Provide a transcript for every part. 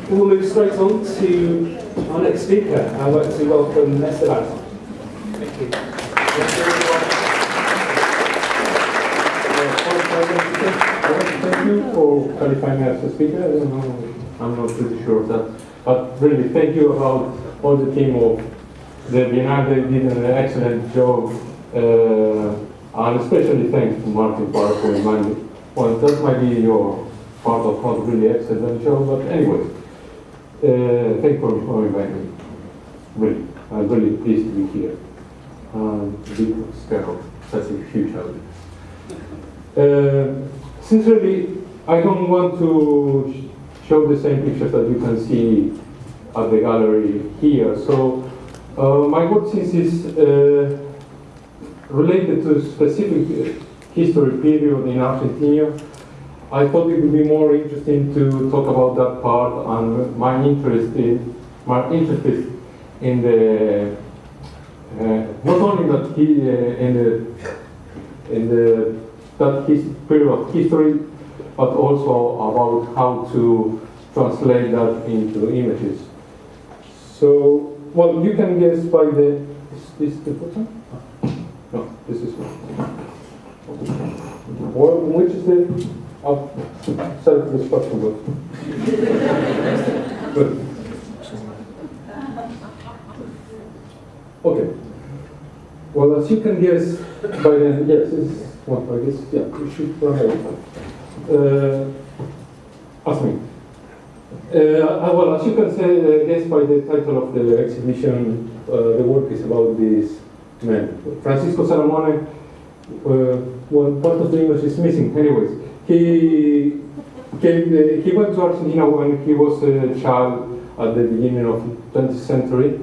We'll move straight on to our next speaker. I'd like to welcome Esteban. Thank you. Thank you for qualifying me as a speaker. I don't know, I'm not pretty sure of that. But really, thank you about all the team of the Biennale. They did an excellent job. And especially thanks to Martin Park for reminding. Well, that might be your part of not really excellent job, but anyway. Thank you for inviting me. Really, I'm really pleased to be here. Big scared of such a huge audience. Sincerely, I don't want to show the same pictures that you can see at the gallery here. So my work since is related to a specific history period in Argentina. I thought it would be more interesting to talk about that part and my interest in the not only that that period of history, but also about how to translate that into images. So, well, you can guess by the is this the button? No, this is one. Well, which is the self-destruction button? Good. Okay. Well, as you can guess by then, yes, it's one. I guess, yeah, you should run it. Ask me. Well, as you can say, guess by the title of the exhibition, the work is about this man, Francisco Salamone. Well, part of the image is missing. Anyways, he went to Argentina when he was a child at the beginning of the 20th century.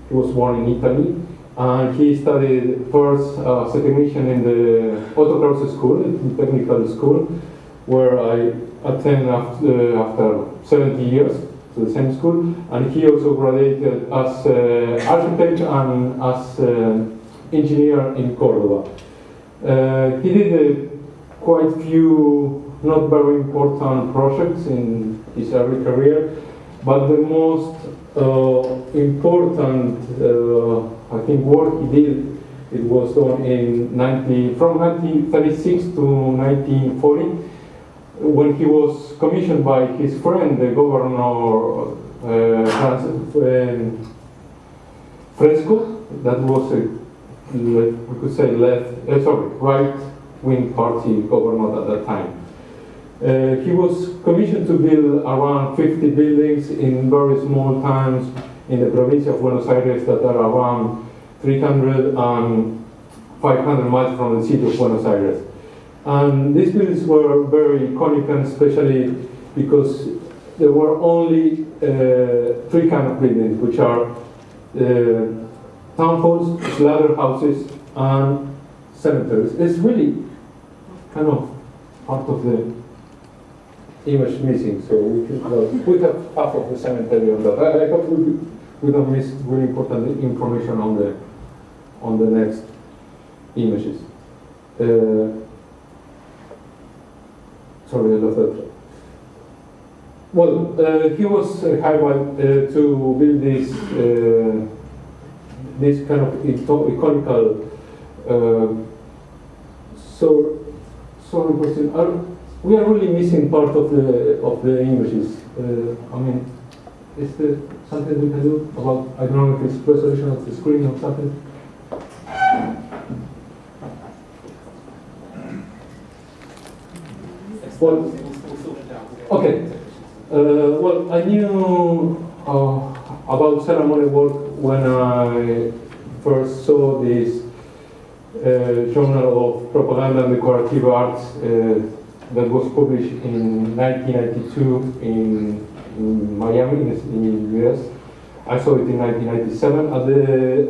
He was born in Italy, and he studied first as a technician in the Oct school, the technical school, where I attended after 70 years to the same school, and he also graduated as architect and as engineer in Cordoba. He did quite few not very important projects in his early career, but the most important, I think, work he did, it was done from 1936 to 1940, when he was commissioned by his friend, the governor Fresco, that was we could say right-wing party governor at that time. He was commissioned to build around 50 buildings in very small towns in the province of Buenos Aires that are around 300 and 500 miles from the city of Buenos Aires. And these buildings were very iconic, and especially because there were only three kinds of buildings, which are town halls, slaughterhouses, and cemeteries. It's really kind of part of the image missing, so we have half of the cemetery on that. I hope we don't miss really important information on the next images. Sorry, I lost that. Well, he was hired to build this kind of iconical. Sorry, question. We are really missing part of the images. I mean, is there something we can do about? I don't know if it's resolution of the screen or something. Well, okay. Well, I knew about Salamone work when I first saw this Journal of Propaganda and Decorative Arts that was published in 1992 in Miami, in the US. I saw it in 1997. At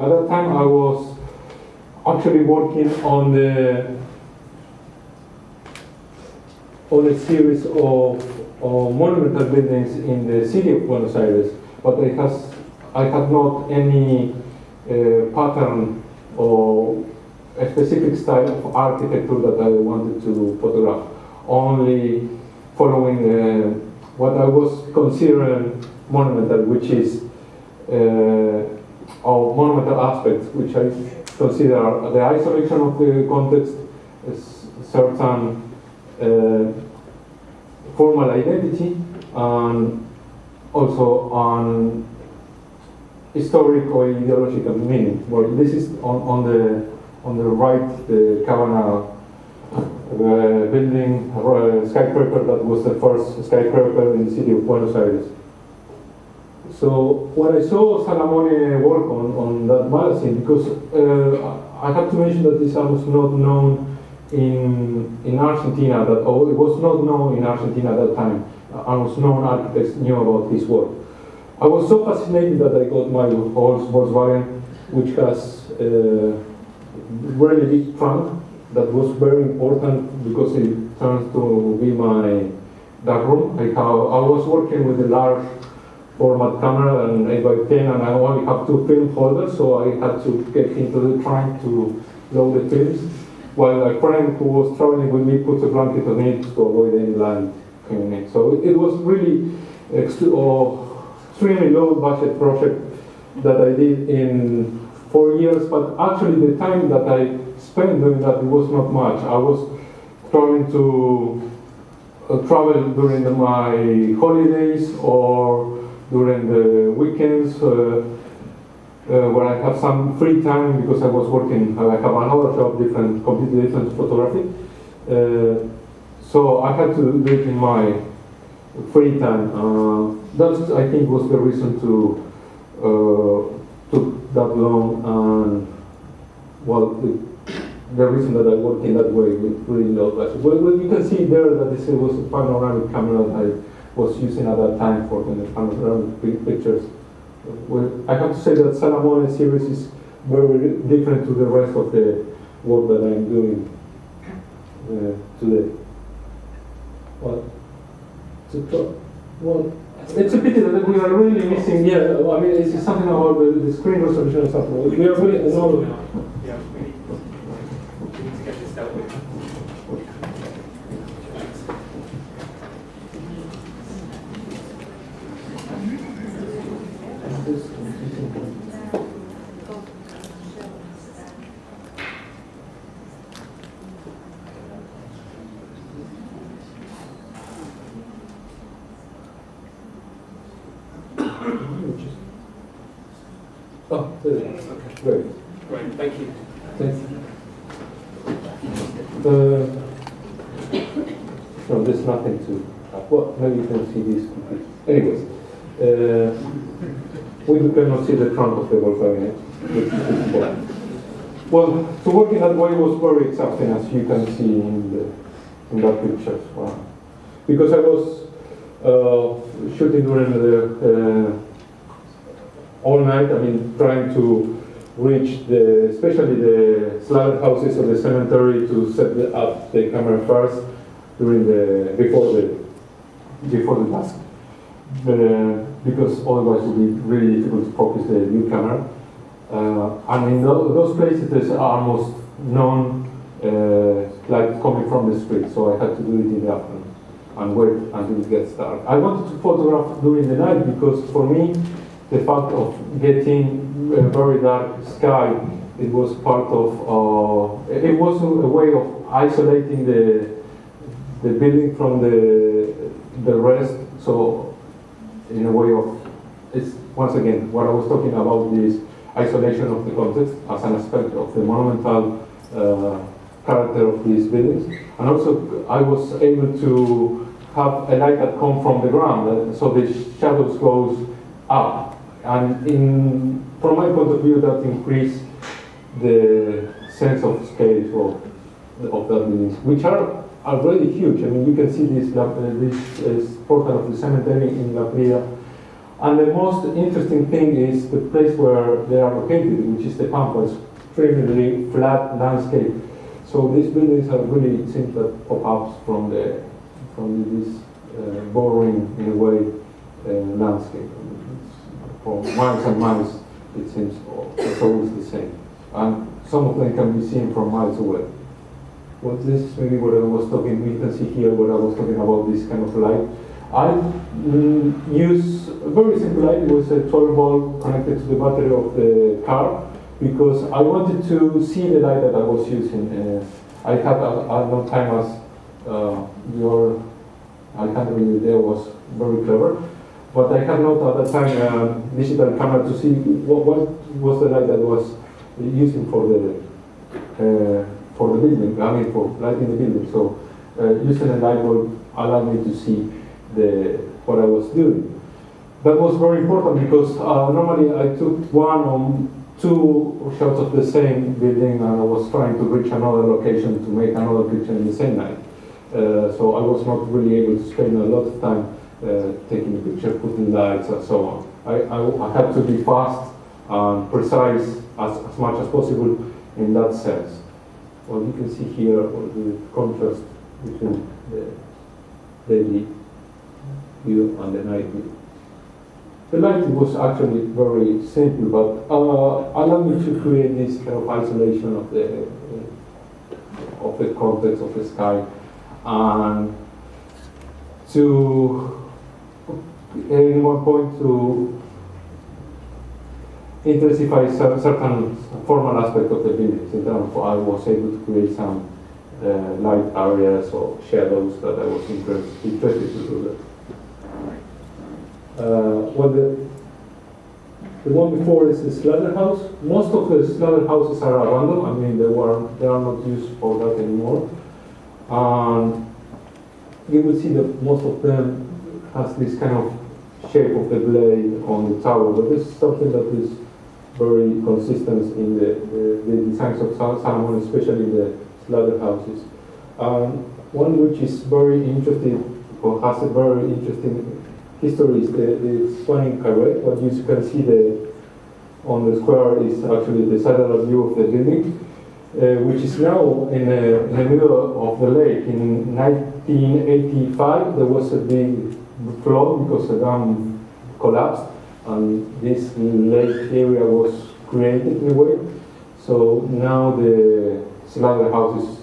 that time, I was actually working on a series of monumental buildings in the city of Buenos Aires, but I had not any pattern or a specific style of architecture that I wanted to photograph, only following what I was considering monumental, which is or monumental aspects, which I consider the isolation of the context, certain formal identity, and also on historic or ideological meaning. Well, this is on the right, the Cabana building, skyscraper that was the first skyscraper in the city of Buenos Aires. So when I saw Salamone work on that magazine, because I have to mention that this was not known in Argentina, it was not known in Argentina at that time. Almost known architects knew about his work. I was so fascinated that I got my Volkswagen, which has a really big trunk that was very important because it turns to be my darkroom. I was working with a large format camera and 8x10, and I only have 2 film holders, so I had to get into the trunk to load the films, while a friend who was traveling with me put a blanket on it to avoid any light coming in. So it was really extremely low budget project that I did in 4 years, but actually the time that I spent doing that, it was not much. I was trying to travel during my holidays or during the weekends where I have some free time because I was working. I have another job, completely different photography. So I had to do it in my free time. That I think was the reason to took that long, and well, the reason that I work in that way with really low budget. Well, you can see there that this was a panoramic camera that I was using at that time for the panoramic pictures. Well, I have to say that Salamone series is very different to the rest of the work that I'm doing today. Well, it's a pity that we are really missing. Yeah, I mean, it's something about the screen resolution or something. We are really Yeah, we need to get this dealt with. Oh, there it is. Okay. Great. Great, thank you. Thanks. No, there's nothing to. Well, maybe you can see this. Anyways, we cannot see the front of the Volkswagen. Well, to work in that way was very exhausting, as you can see in that picture. Wow. Because I was shooting during the all night. I mean, trying to reach especially the slaughterhouses of the cemetery to set up the camera first before the dusk, because otherwise it would be really difficult to focus the new camera. And in those places there's almost none light coming from the street, so I had to do it in the afternoon and wait until it gets dark. I wanted to photograph during the night because for me the fact of getting a very dark sky, it was part of, it was a way of isolating the building from the rest. So in a way of, it's once again what I was talking about, this isolation of the context as an aspect of the monumental character of these buildings. And also I was able to have a light that comes from the ground, so the shadows goes up. And from my point of view, that increased the sense of scale of that buildings, which are really huge. I mean, you can see this portal of the cemetery in La Pria. And the most interesting thing is the place where they are located, which is the Pampa. It's extremely flat landscape. So these buildings are really, it seems, that pop-ups from this boring, in a way, landscape. For miles and miles, it seems it's always the same. And some of them can be seen from miles away. Well, this is maybe what I was talking, we can see here what I was talking about, this kind of light. I use a very simple light. It was a 12 volt connected to the battery of the car because I wanted to see the light that I was using. I had a long time as your Alejandro there was very clever, but I had not at that time a digital camera to see what was the light that was using for the building. I mean, for lighting the building. So using a light bulb allowed me to see what I was doing. That was very important because normally I took one or two shots of the same building and I was trying to reach another location to make another picture in the same night. So I was not really able to spend a lot of time taking a picture, putting lights and so on. I had to be fast and precise as much as possible in that sense. Well, you can see here the contrast between the daily view and the night view. The lighting was actually very simple, but allowed me to create this kind of isolation of the context of the sky, and to in one point to intensify certain formal aspect of the buildings. In terms of I was able to create some light areas or shadows that I was interested to do that. Well, the one before is the slaughterhouse. Most of the slaughterhouses are abandoned. I mean, they are not used for that anymore. You will see that most of them has this kind of shape of the blade on the tower, but this is something that is very consistent in the designs of Salomon, especially in the slaughterhouses. One which is very interesting, or has a very interesting history, is the one in Carré. What you can see on the square is actually the satellite view of the building, which is now in the middle of the lake. In 1985, there was a big flood because the dam collapsed, and this lake area was created in a way. So now the slaughterhouse is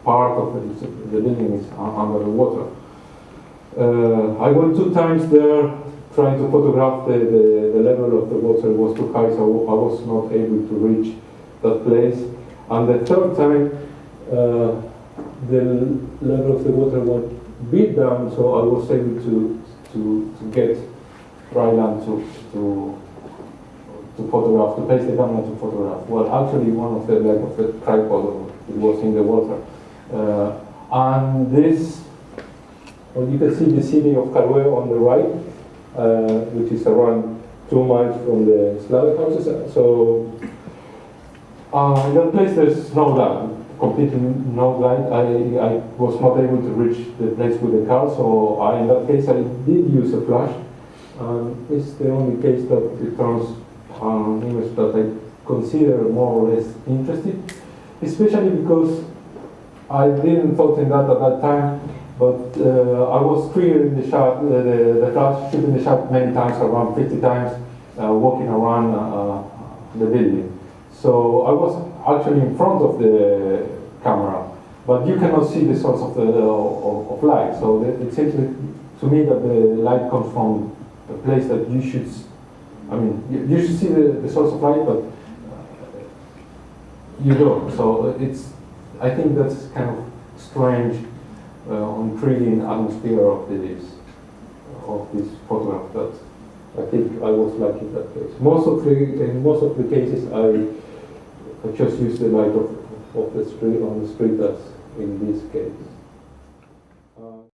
part of the building is under the water. I went 2 times there trying to photograph the level of the water was too high, so I was not able to reach that place. And the 3rd time, the level of the water went a bit down, so I was able to get dry land to photograph, to place the camera to photograph. Well, actually, one of the legs of the tripod, it was in the water. And this, well, you can see the city of Carré on the right, which is around 2 miles from the slaughterhouses. So in that place there's no light, completely no light. I was not able to reach the place with the car, so in that case I did use a flash. It's the only case that returns an image that I consider more or less interesting, especially because I didn't thought in that at that time, but I was triggering the shot, the flash, shooting the shot many times, around 50 times, walking around the building. So I was actually in front of the camera, but you cannot see the source of light. So it seems to me that the light comes from a place that you should, I mean, you should see the source of light, but you don't. So I think that's kind of strange, intriguing atmosphere of this photograph that I think I was lucky in that case. In most of the cases, I just use the light of the street on the street as in this case.